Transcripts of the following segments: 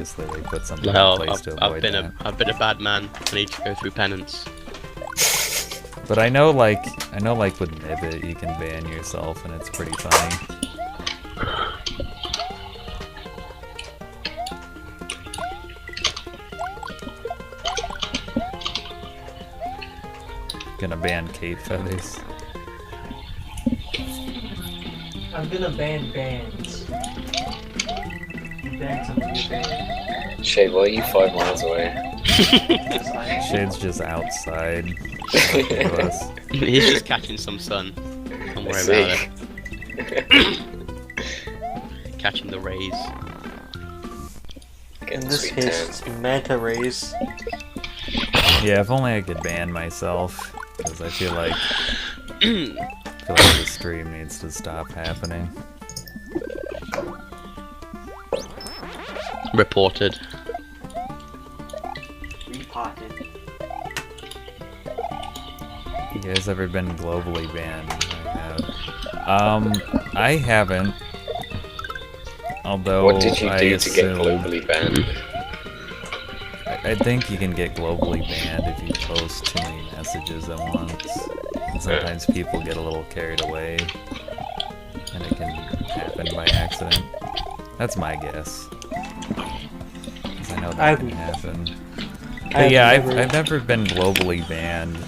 obviously they put something in Well, place to I've avoid been that. I've been a bad man. I need to go through penance. But I know like with Nibbit you can ban yourself and it's pretty funny. Gonna ban cape feathers. I'm gonna ban bands. Ban some new bands. Shade, why are you 5 miles away? Shade's just outside. talking to us. He's just catching some sun. Don't worry about it. Catching the rays. In this case, manta rays. Yeah, if only I could ban myself, because I feel like the stream needs to stop happening. Reported. Repotted. You guys ever been globally banned? I haven't. Although What did you do to get assume- globally banned? I think you can get globally banned if you post too many messages at once. And sometimes people get a little carried away, and it can happen by accident. That's my guess. 'Cause I know that can happen. But yeah, I've never been globally banned,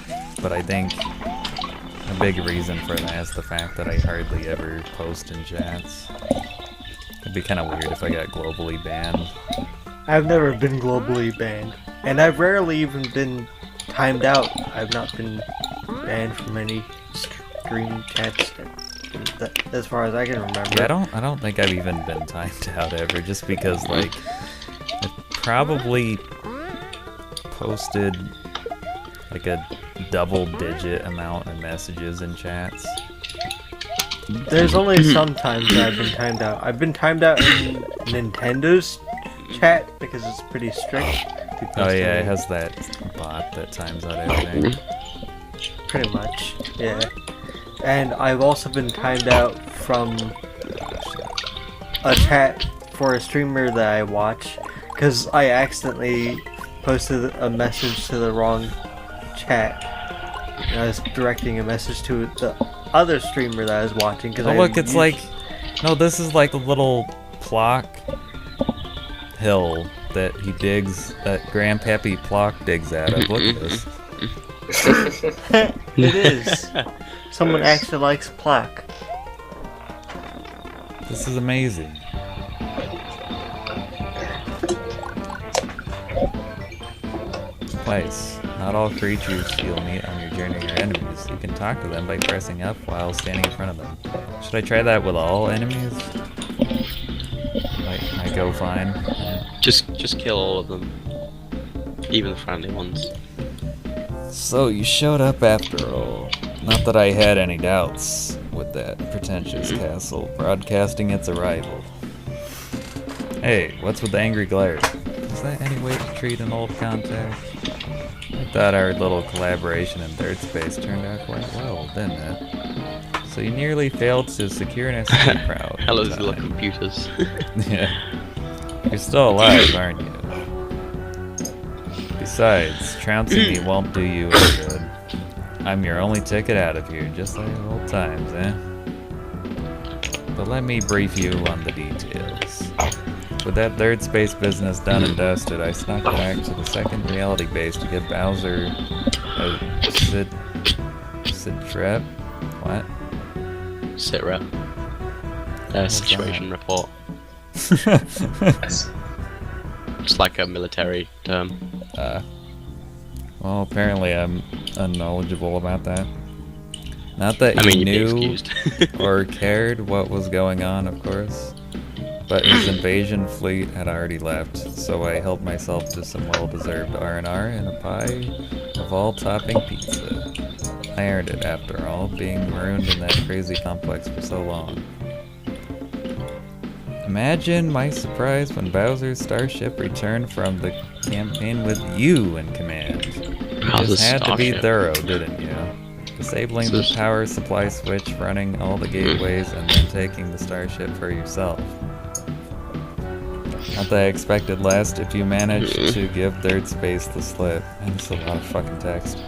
but I think a big reason for that is the fact that I hardly ever post in chats. It'd be kind of weird if I got globally banned. I've never been globally banned, and I've rarely even been timed out. I've not been banned from any stream chats, as far as I can remember. Yeah, I don't think I've even been timed out ever, just because like I probably posted like a double-digit amount of messages in chats. There's only some times that I've been timed out. I've been timed out in Nintendo's chat because it's pretty strict. Oh yeah, it has that bot that times out everything. Pretty much, yeah. And I've also been timed out from a chat for a streamer that I watch because I accidentally posted a message to the wrong chat. And I was directing a message to the other streamer that I was watching because Oh look, it's like, no, this is like a little Plock hill that he digs, that Grandpappy Plock digs out of. Look at this. It is. Someone actually likes plaque. This is amazing. Place. Not all creatures you'll meet on your journey are enemies. You can talk to them by pressing up while standing in front of them. Should I try that with all enemies? Might go fine. Just kill all of them. Even the friendly ones. So you showed up after all. Not that I had any doubts with that pretentious castle broadcasting its arrival. Hey, what's with the angry glare? Is that any way to treat an old contact? I thought our little collaboration in third space turned out quite well, didn't it? So you nearly failed to secure an escape route. Hello, Zilla computers. Yeah. You're still alive, aren't you? Besides, trouncing me won't do you any good. I'm your only ticket out of here, just like old times, eh? But let me brief you on the details. With that third space business done and dusted, I snuck back to the second reality base to give Bowser a sitrep? What? Sitrep. Situation report. It's like a military term. Well, apparently I'm unknowledgeable about that. Not that he you'd be knew excused. or cared what was going on, of course. But his invasion fleet had already left, so I helped myself to some well-deserved R&R and a pie of all-topping pizza. I earned it, after all, being marooned in that crazy complex for so long. Imagine my surprise when Bowser's starship returned from the campaign with you in command. You Bowser's just had to be starship. thorough, didn't you? Disabling the power supply switch, running all the gateways, and then taking the starship for yourself. Not that I expected less. If you manage to give third space the slip. And it's a lot of fucking text.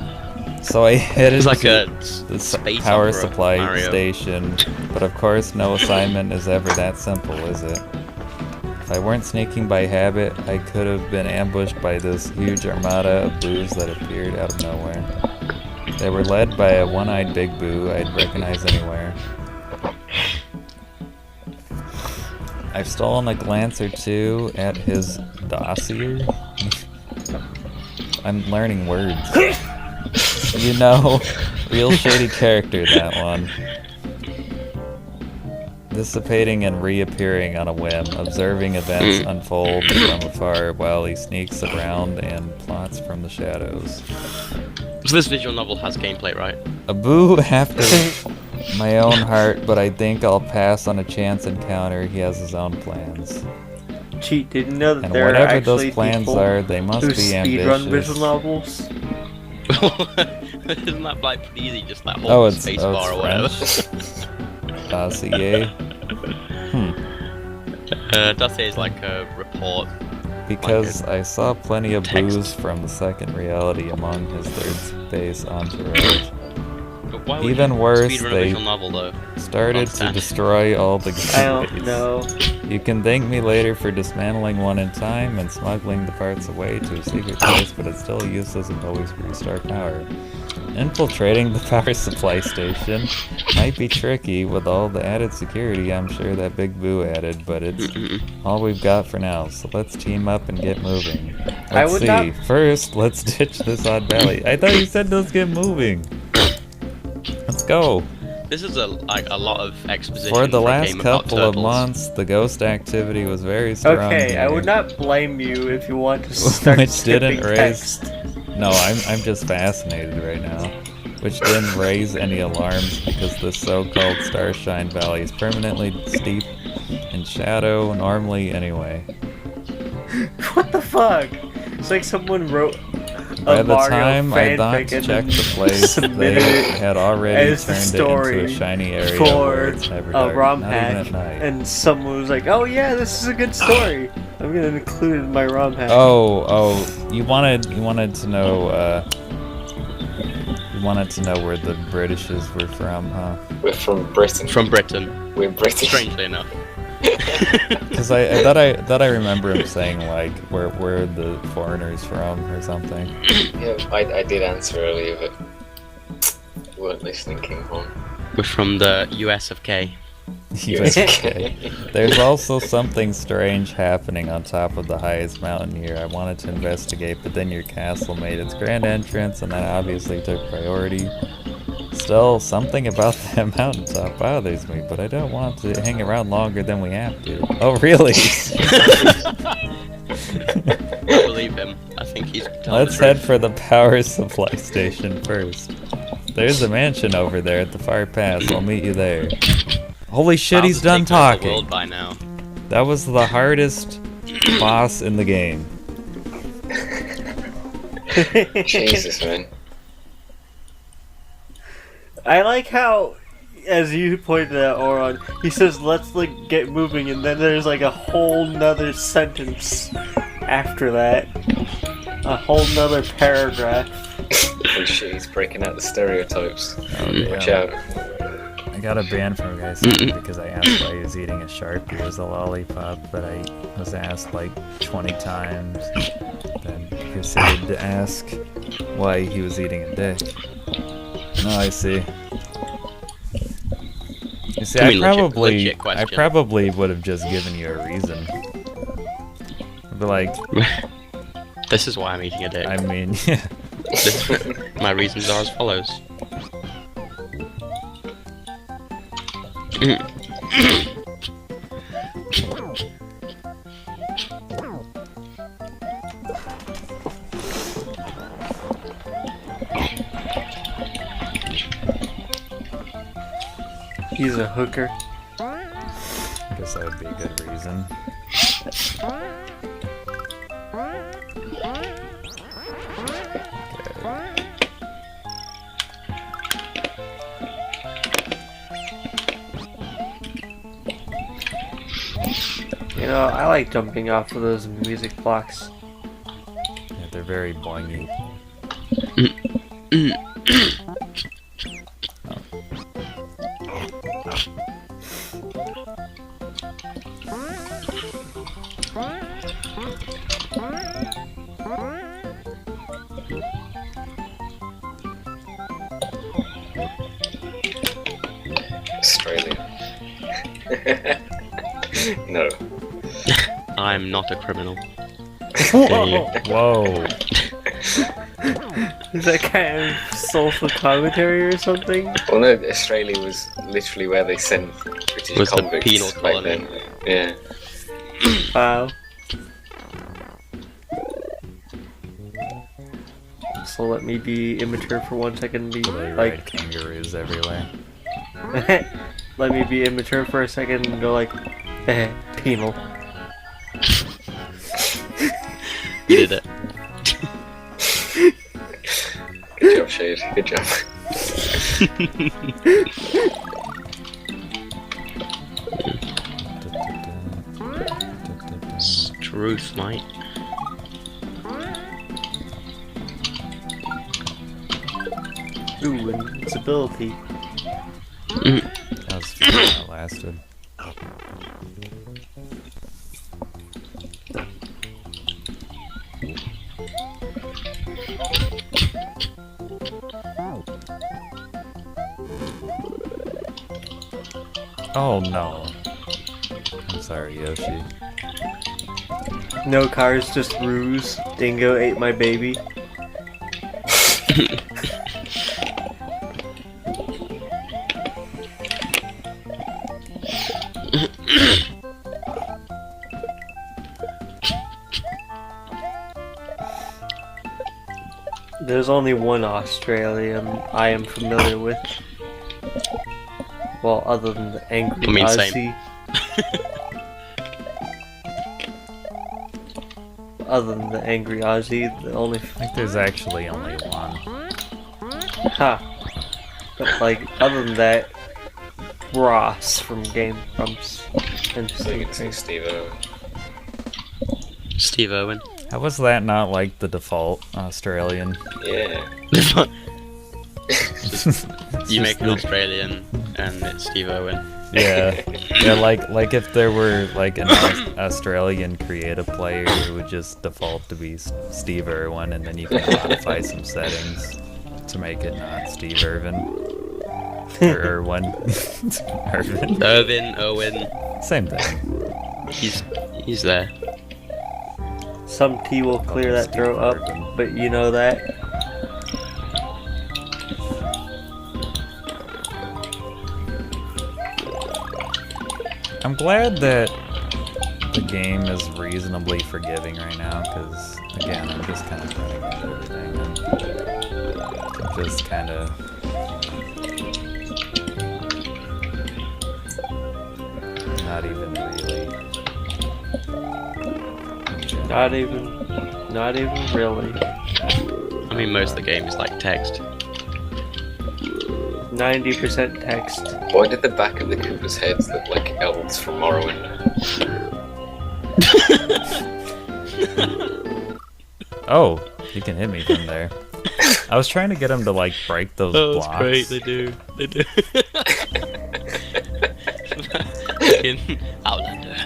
So I headed It's like to a the space power opera, supply Mario. station, but of course no assignment is ever that simple, is it? If I weren't sneaking by habit, I could have been ambushed by this huge armada of boos that appeared out of nowhere. They were led by a one-eyed big boo I'd recognize anywhere. I've stolen a glance or two at his dossier. I'm learning words. You know, real shady character, that one. Dissipating and reappearing on a whim, observing events unfold from afar while he sneaks around and plots from the shadows. So this visual novel has gameplay, right? A boo after my own heart, but I think I'll pass on a chance encounter. He has his own plans. Cheat, did you know that And there are whatever actually those plans people are, they must who be speedrun visual ambitious. novels? Isn't that like pretty easy? Just like Oh, hold it's space bar or whatever. Dossier. Dossier is like a report. Because Like I saw plenty of text. boos from the second reality among his third space entourage. But why would Even you worse, speedrun a they visual novel though? started to Understand. destroy all the I don't gateways. know. You can thank me later for dismantling one in time and smuggling the parts away to a secret place, but it's still useless if always restart power. Infiltrating the power supply station might be tricky with all the added security I'm sure that Big Boo added, but it's all we've got for now, so let's team up and get moving. I Let's would see. not- First, let's ditch this odd valley. I thought you said let's get moving. Let's go. This is a lot of exposition For the a last game about couple of turtles. months, the ghost activity was very strong. Okay, I here. would not blame you if you want to start Which skipping didn't raise- text. No, I'm just fascinated right now. Which didn't raise any alarms because this so-called Starshine Valley is permanently steeped in shadow normally anyway. What the fuck? It's like someone wrote By a the Mario time I thought fanfic to and check then the place, submitted they it had already as the turned it into story a shiny area for where it's never a dark, ROM not hack, even at night. and someone was like, "Oh yeah, this is a good story. I'm gonna include it in my ROM hack." Oh, you wanted to know where the Britishes were from, huh? We're from Britain. From Britain, We're British. strangely enough. Because I thought I remember him saying like where the foreigners from or something. Yeah, I did answer earlier, but you weren't listening, King Kong. We're from the US of K. Okay. There's also something strange happening on top of the highest mountain here. I wanted to investigate, but then your castle made its grand entrance, and that obviously took priority. Still, something about that mountaintop bothers me, but I don't want to hang around longer than we have to. Oh, really? I believe him. I think he's telling Let's the head truth. for the power supply station first. There's a mansion over there at the far pass. I'll meet you there. Holy shit, Bowser's he's done taken over the talking. world by now. That was the hardest boss in the game. Jesus, man. I like how, as you pointed out, Oron, he says, "Let's like get moving," and then there's like a whole nother sentence after that, a whole nother paragraph. Holy shit, he's breaking out the stereotypes. Oh, Watch yeah. out. I got a ban from a guy saying because I asked why he was eating a Sharpie as a lollipop, but I was asked like 20 times. Then he proceeded to ask why he was eating a dick. No, I see. You see, I mean, I legit question. probably would have just given you a reason. I'd be like, This is why I'm eating a dick. I mean, yeah. My reasons are as follows. He's a hooker. I guess that would be a good reason. Okay. You know, No, I like jumping off of those music blocks. Yeah, they're very boingy. Australia. No. I'm not a criminal. Whoa! Whoa! Is that kind of social commentary or something? Well, no, Australia was literally where they sent British Was the convicts penal back colony. then. Yeah. Wow. So let me be immature for 1 second and be They ride like, kangaroos everywhere. let me be immature for a second and go like, penal. You did it. Good job, Shade. Good job. It's truth, mate. Ooh, invincibility. That was fun. That lasted. Oh no. I'm sorry, Yoshi. No cars, just ruse. Dingo ate my baby. There's only one Australian I am familiar with. Well, other than the angry I mean, Aussie. same. Other than the angry Aussie, the only I think there's actually only one. But like, other than that, Ross from Game Grumps and So you can see Steve. Steve-O. Steve Owen. How was that not like the default Australian? Yeah. You make an Australian and it's Steve Owen. Yeah, yeah. Like if there were like an Australian creative player, it would just default to be Steve Irwin, and then you can modify some settings to make it not Steve Irvin or Irwin. Irvin. Irvin, Owen, Same thing. he's there. Some tea will clear that throat up, but you know that. I'm glad that the game is reasonably forgiving right now, because again, I'm just kind of running into everything. And I'm just kind of. Not even really. Not even really. I mean, most of the game is like text. 90% text. Why did the back of the Koopa's heads look like elves from Morrowind? Oh, you can hit me from there. I was trying to get him to like break those blocks. That's great. They do. In Outlander.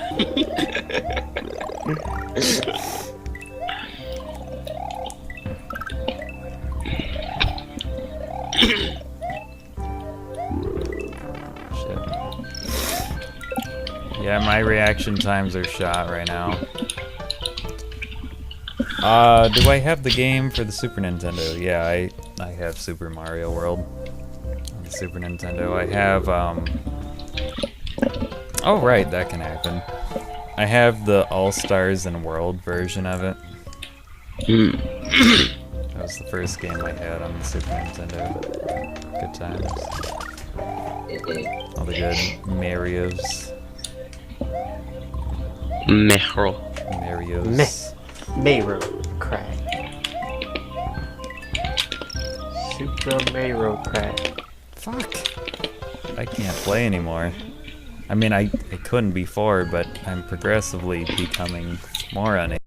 Yeah, my reaction times are shot right now. Do I have the game for the Super Nintendo? Yeah, I have Super Mario World on the Super Nintendo. I have, oh right, that can happen. I have the All-Stars and World version of it. That was the first game I had on the Super Nintendo. Good times. All the good Marios. Marios. Mayro crack. Super Mayro crack. Fuck. I can't play anymore. I mean, I couldn't before, but I'm progressively becoming more unable.